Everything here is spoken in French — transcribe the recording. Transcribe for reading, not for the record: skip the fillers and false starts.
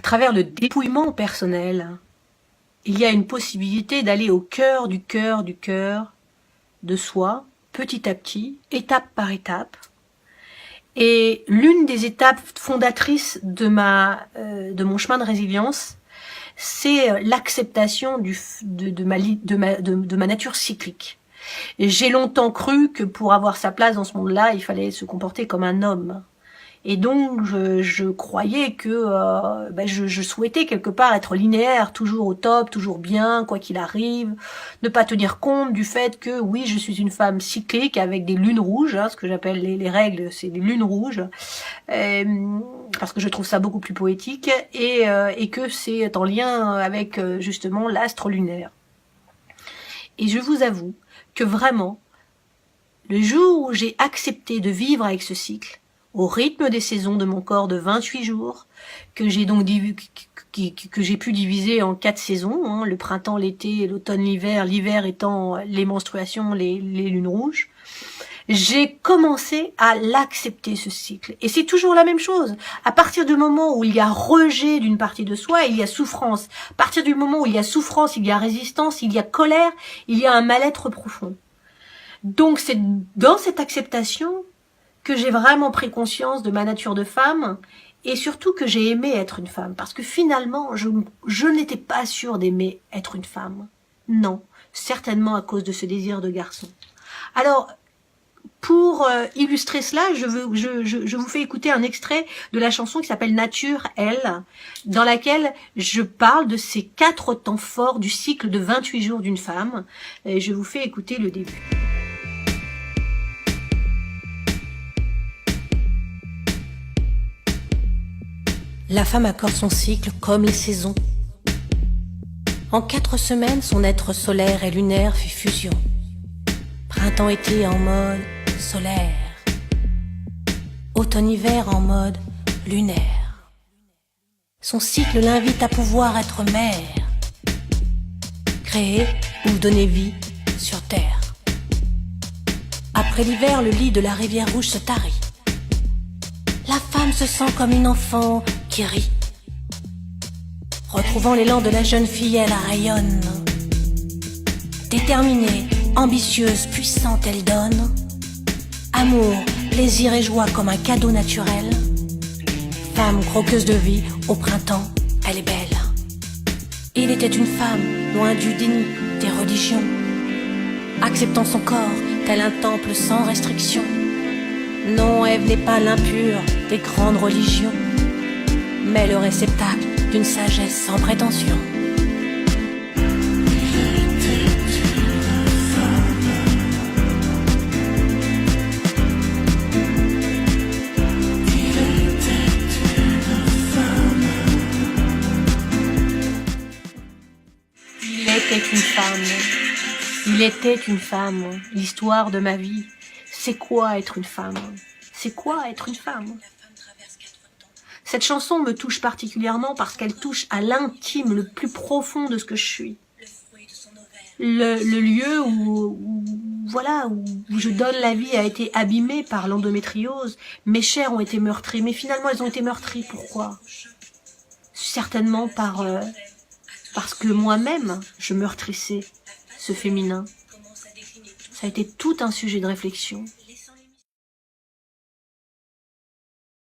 travers le dépouillement personnel, il y a une possibilité d'aller au cœur du cœur du cœur de soi, petit à petit, étape par étape. Et l'une des étapes fondatrices de mon chemin de résilience, c'est l'acceptation de ma nature cyclique. Et j'ai longtemps cru que pour avoir sa place dans ce monde-là, il fallait se comporter comme un homme. Et donc, je croyais que je souhaitais quelque part être linéaire, toujours au top, toujours bien, quoi qu'il arrive, ne pas tenir compte du fait que, oui, je suis une femme cyclique avec des lunes rouges, ce que j'appelle les règles, c'est des lunes rouges, parce que je trouve ça beaucoup plus poétique, et que c'est en lien avec justement l'astre lunaire. Et je vous avoue que vraiment, le jour où j'ai accepté de vivre avec ce cycle, au rythme des saisons de mon corps de 28 jours, que j'ai donc que j'ai pu diviser en 4 saisons, le printemps, l'été, l'automne, l'hiver étant les menstruations, les lunes rouges, j'ai commencé à l'accepter, ce cycle. Et c'est toujours la même chose. À partir du moment où il y a rejet d'une partie de soi, il y a souffrance. À partir du moment où il y a souffrance, il y a résistance, il y a colère, il y a un mal-être profond. Donc c'est dans cette acceptation que j'ai vraiment pris conscience de ma nature de femme, et surtout que j'ai aimé être une femme, parce que finalement, je n'étais pas sûre d'aimer être une femme. Non, certainement à cause de ce désir de garçon. Alors, pour illustrer cela, je vous fais écouter un extrait de la chanson qui s'appelle Nature, elle, dans laquelle je parle de ces 4 temps forts du cycle de 28 jours d'une femme, et je vous fais écouter le début. La femme accorde son cycle comme les saisons. En 4 semaines, son être solaire et lunaire fait fusion. Printemps-été en mode solaire. Automne-hiver en mode lunaire. Son cycle l'invite à pouvoir être mère. Créer ou donner vie sur terre. Après l'hiver, le lit de la rivière rouge se tarit. La femme se sent comme une enfant qui rit. Retrouvant l'élan de la jeune fille, elle rayonne. Déterminée, ambitieuse, puissante, elle donne. Amour, plaisir et joie comme un cadeau naturel. Femme croqueuse de vie, au printemps, elle est belle. Il était une femme, loin du déni des religions. Acceptant son corps, tel un temple sans restriction. Non, Ève n'est pas l'impure des grandes religions, mais le réceptacle d'une sagesse sans prétention. Il était une femme. Il était une femme. L'histoire de ma vie. C'est quoi être une femme? C'est quoi être une femme? Cette chanson me touche particulièrement parce qu'elle touche à l'intime, le plus profond de ce que je suis. Le lieu où je donne la vie a été abîmé par l'endométriose. Mes chairs ont été meurtries, mais finalement elles ont été meurtries. Pourquoi? Certainement parce que moi-même, je meurtrissais ce féminin. Ça a été tout un sujet de réflexion.